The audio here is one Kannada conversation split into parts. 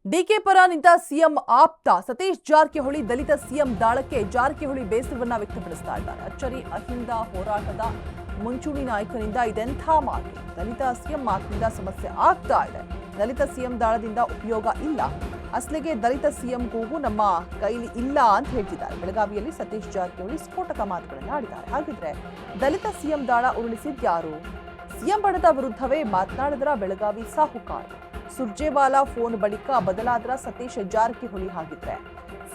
ಡಿಕೆ ಪರ ನಿಂತ ಸಿಎಂ ಆಪ್ತ ಸತೀಶ್ ಜಾರಕಿಹೊಳಿ ದಲಿತ ಸಿಎಂ ದಾಳಕ್ಕೆ ಜಾರಕಿಹೊಳಿ ಬೇಸರವನ್ನ ವ್ಯಕ್ತಪಡಿಸ್ತಾ ಇದ್ದಾರೆ. ಅಚ್ಚರಿ ಅಹಿಂದ ಹೋರಾಟದ ಮುಂಚೂಣಿ ನಾಯಕನಿಂದ ಇದೆಂಥ ಮಾತು. ದಲಿತ ಸಿಎಂ ಮಾತಿನಿಂದ ಸಮಸ್ಯೆ ಆಗ್ತಾ ಇದೆ. ದಲಿತ ಸಿಎಂ ದಾಳದಿಂದ ಉಪಯೋಗ ಇಲ್ಲ. ಅಸಲಿಗೆ ದಲಿತ ಸಿಎಂ ಕೂಗು ನಮ್ಮ ಕೈಲಿ ಇಲ್ಲ ಅಂತ ಹೇಳ್ತಿದ್ದಾರೆ. ಬೆಳಗಾವಿಯಲ್ಲಿ ಸತೀಶ್ ಜಾರಕಿಹೊಳಿ ಸ್ಫೋಟಕ ಮಾತುಗಳನ್ನು ಆಡಿದ್ದಾರೆ. ಹಾಗಿದ್ರೆ ದಲಿತ ಸಿಎಂ ದಾಳ ಉರುಳಿಸಿದ್ಯಾರು? ಸಿಎಂ ಬಣದ ವಿರುದ್ಧವೇ ಮಾತನಾಡಿದ್ರ ಬೆಳಗಾವಿ ಸಾಹುಕಾರ. ಸುರ್ಜೇವಾಲಾ ಫೋನ್ ಬಳಿಕ ಬದಲಾದ್ರ ಸತೀಶ್ ಜಾರಕಿಹೊಳಿ. ಹಾಗಿದ್ರೆ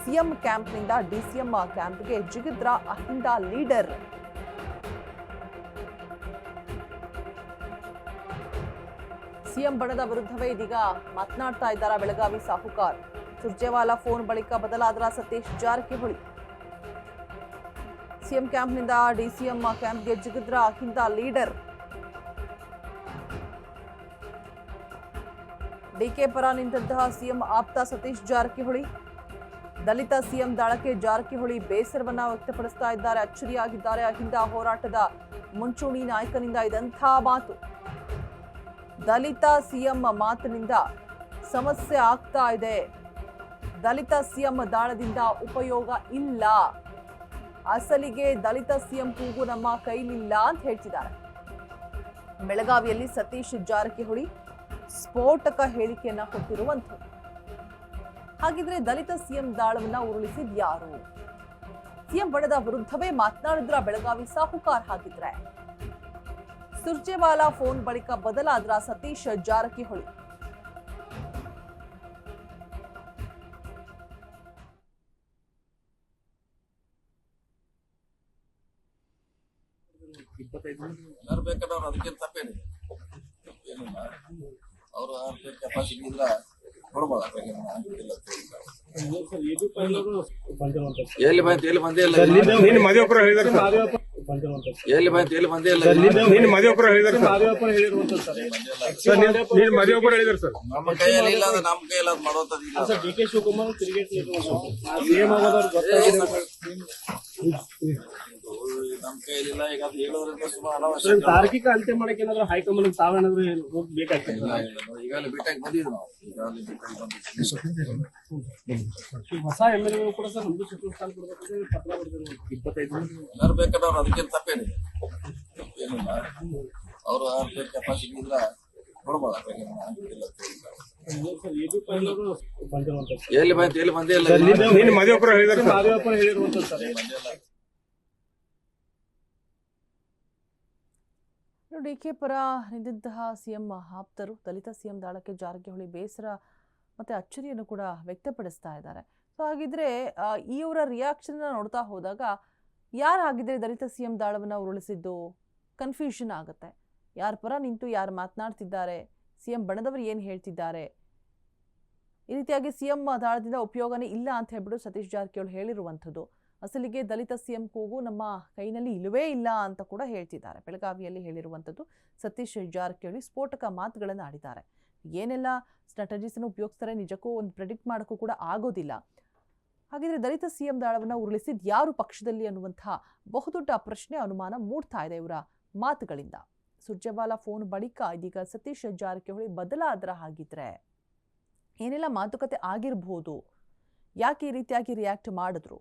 ಸಿಎಂ ಕ್ಯಾಂಪ್ನಿಂದ ಡಿಸಿಎಂ ಕ್ಯಾಂಪ್ಗೆ ಜಿಗಿದ್ರ ಅಹಿಂದ ಲೀಡರ್. ಸಿಎಂ ಬಣದ ವಿರುದ್ಧವೇ ಇದೀಗ ಮಾತನಾಡ್ತಾ ಇದ್ದಾರ ಬೆಳಗಾವಿ ಸಾಹುಕಾರ್. ಸುರ್ಜೇವಾಲಾ ಫೋನ್ ಬಳಿಕ ಬದಲಾದ್ರ ಸತೀಶ್ ಜಾರಕಿಹೊಳಿ. ಸಿಎಂ ಕ್ಯಾಂಪ್ನಿಂದ ಡಿಸಿಎಂ ಕ್ಯಾಂಪ್ಗೆ ಜಿಗಿದ್ರ ಅಹಿಂದ ಲೀಡರ್. ಡಿಕೆ ಪರ ನಿಂತಹ ಸಿಎಂ ಆಪ್ತ ಸತೀಶ್ ಜಾರಕಿಹೊಳಿ ದಲಿತ ಸಿಎಂ ದಾಳಕ್ಕೆ ಜಾರಕಿಹೊಳಿ ಬೇಸರವನ್ನ ವ್ಯಕ್ತಪಡಿಸ್ತಾ ಇದ್ದಾರೆ. ಅಚ್ಚರಿಯಾಗಿದ್ದಾರೆ. ಅಹಿಂದ ಹೋರಾಟದ ಮುಂಚೂಣಿ ನಾಯಕನಿಂದ ಇದಂಥ ಮಾತು. ದಲಿತ ಸಿಎಂ ಮಾತಿನಿಂದ ಸಮಸ್ಯೆ ಆಗ್ತಾ ಇದೆ. ದಲಿತ ಸಿಎಂ ದಾಳದಿಂದ ಉಪಯೋಗ ಇಲ್ಲ. ಅಸಲಿಗೆ ದಲಿತ ಸಿಎಂ ಕೂಗು ನಮ್ಮ ಕೈಲಿಲ್ಲ ಅಂತ ಹೇಳ್ತಿದ್ದಾರೆ. ಬೆಳಗಾವಿಯಲ್ಲಿ ಸತೀಶ್ ಜಾರಕಿಹೊಳಿ ಸ್ಫೋಟಕ ಹೇಳಿಕೆಯನ್ನ ಕೊಟ್ಟಿರುವಂಥದ್ದು. ಹಾಗಿದ್ರೆ ದಲಿತ ಸಿಎಂ ದಾಳವನ್ನ ಉರುಳಿಸಿದ್ಯಾರು? ಸಿಎಂ ಬಣದ ವಿರುದ್ಧವೇ ಮಾತನಾಡಿದ್ರ ಬೆಳಗಾವಿ ಸಾಹುಕಾರ್. ಹಾಗಿದ್ರೆ ಸುರ್ಜೇವಾಲಾ ಫೋನ್ ಬಳಿಕ ಬದಲಾದ್ರ ಸತೀಶ್ ಜಾರಕಿಹೊಳಿ. ಅದಕ್ಕಿಂತ ತಪ್ಪೇನಿದೆ. ಅವರು ಕೆಪಾಸಿಟಿ ಇಲ್ಲ ಕೊಡ್ಬೋದು. ಎಲ್ಲಿ ಬಂತು ಎಲ್ಲಿ ಬಂದೇ ಇಲ್ಲ. ನೀನು ಮದುವೆ ಹೇಳಿದಾರೆ ಎಲ್ಲಿ ಬಂತು ಎಲ್ಲಿ ಬಂದೇ ಇಲ್ಲ. ನೀನು ಮದುವೆ ಹೇಳಿದಾರೆ ನೀನು ಮದುವೆ ಹೇಳಿದಾರೆ ಸರ್. ನಮ್ಮ ಕೈಯಲ್ಲಿ ಇಲ್ಲ, ಅದು ನಮ್ಮ ಕೈಯಲ್ಲಿ ಅದು ಮಾಡೋದಿಲ್ಲ. ಡಿ ಕೆ ಶಿವಕುಮಾರ್ ನಮ್ಮ ಕೈಯಲ್ಲಿಲ್ಲ. ಈಗ ಅದು ಹೇಳೋದ್ರಿಂದ ಸುಮಾರು ಅನಾವಶ್ಯಕ. ತಾರ್ಕಿಕ ಅಂತ್ಯ ಮಾಡಕ್ಕೆ ಏನಾದ್ರು ಹೈಕಮಾಂಡ್ ತಾವೇನಾದ್ರು ಬೇಕಾಗ್ತದೆ. ಈಗಾಗಲೇ ಭೇಟಿಯಾಗಿ ಬಂದಿದ್ದು ನಾವು. ಈಗಾಗಲೇ ಭೇಟಿಯಾಗಿ ಬಂದಿದ್ದೀವಿ. ಹೊಸ ಎಮ್ಎಲ್ಎಗಳು ಕೂಡ ಸರ್ ನಮ್ದು ಸಚಿವ ಸ್ಥಾನ ಕೊಡಬೇಕು ಪತ್ರ ಬರೆದಿರೋ 25 ಯಾರು ಬೇಕಾದವ್ರು ಅದಕ್ಕಿಂತ ತಪ್ಪೇನಿದೆ. ಏನಿಲ್ಲ, ಅವರು ಕೆಪಾಸಿಟಿ ಇಲ್ಲ ಕೊಡ್ಬೋದು. ಎಲ್ಲಿ ಬಂತು ಎಲ್ಲಿ ಬಂದೇ ಇಲ್ಲ. ನೀನು ಮದುವೆ ಹೇಳಿರುವಂತದ್ದು ಸರ್. ಡಿಕೆ ಪರ ನಿಂತಹ ಸಿಎಂ ಆಪ್ತರು ದಲಿತ ಸಿಎಂ ದಾಳಕ್ಕೆ ಜಾರಕಿಹೊಳಿ ಬೇಸರ ಮತ್ತೆ ಅಚ್ಚರಿಯನ್ನು ಕೂಡ ವ್ಯಕ್ತಪಡಿಸ್ತಾ ಇದ್ದಾರೆ. ಸೊ ಹಾಗಿದ್ರೆ ಇವರ ರಿಯಾಕ್ಷನ್ ನೋಡ್ತಾ ಹೋದಾಗ ಯಾರು ಹಾಗಿದ್ರೆ ದಲಿತ ಸಿಎಂ ದಾಳವನ್ನ ಉರುಳಿಸಿದ್ದು ಕನ್ಫ್ಯೂಷನ್ ಆಗುತ್ತೆ. ಯಾರ ಪರ ನಿಂತು ಯಾರು ಮಾತನಾಡ್ತಿದ್ದಾರೆ, ಸಿಎಂ ಬಣದವರು ಏನು ಹೇಳ್ತಿದ್ದಾರೆ, ಈ ರೀತಿಯಾಗಿ ಸಿಎಂ ದಾಳದಿಂದ ಉಪಯೋಗನೇ ಇಲ್ಲ ಅಂತ ಹೇಳ್ಬಿಟ್ಟು ಸತೀಶ್ ಜಾರಕಿಹೊಳಿ ಹೇಳಿರುವಂಥದ್ದು. ಅಸಲಿಗೆ ದಲಿತ ಸಿಎಂ ಕೂಗು ನಮ್ಮ ಕೈನಲ್ಲಿ ಇಲ್ಲವೇ ಇಲ್ಲ ಅಂತ ಕೂಡ ಹೇಳ್ತಿದ್ದಾರೆ. ಬೆಳಗಾವಿಯಲ್ಲಿ ಹೇಳಿರುವಂಥದ್ದು ಸತೀಶ್ ಜಾರಕಿಹೊಳಿ ಸ್ಫೋಟಕ ಮಾತುಗಳನ್ನು ಆಡಿದ್ದಾರೆ. ಏನೆಲ್ಲ ಸ್ಟ್ರಾಟಜೀಸನ್ನು ಉಪಯೋಗಿಸ್ತಾರೆ ನಿಜಕ್ಕೂ ಒಂದು ಪ್ರೆಡಿಕ್ಟ್ ಮಾಡೋಕ್ಕೂ ಕೂಡ ಆಗೋದಿಲ್ಲ. ಹಾಗಿದ್ರೆ ದಲಿತ ಸಿಎಂ ದಾಳವನ್ನು ಉರುಳಿಸಿದ ಯಾರು ಪಕ್ಷದಲ್ಲಿ ಅನ್ನುವಂತಹ ಬಹುದೊಡ್ಡ ಪ್ರಶ್ನೆ ಅನುಮಾನ ಮೂಡ್ತಾ ಇದೆ ಇವರ ಮಾತುಗಳಿಂದ. ಸುರ್ಜೇವಾಲಾ ಫೋನ್ ಬಳಿಕ ಇದೀಗ ಸತೀಶ್ ಜಾರಕಿಹೊಳಿ ಬದಲಾದ್ರ. ಹಾಗಿದ್ರೆ ಏನೆಲ್ಲ ಮಾತುಕತೆ ಆಗಿರಬಹುದು, ಯಾಕೆ ಈ ರೀತಿಯಾಗಿ ರಿಯಾಕ್ಟ್ ಮಾಡಿದ್ರು?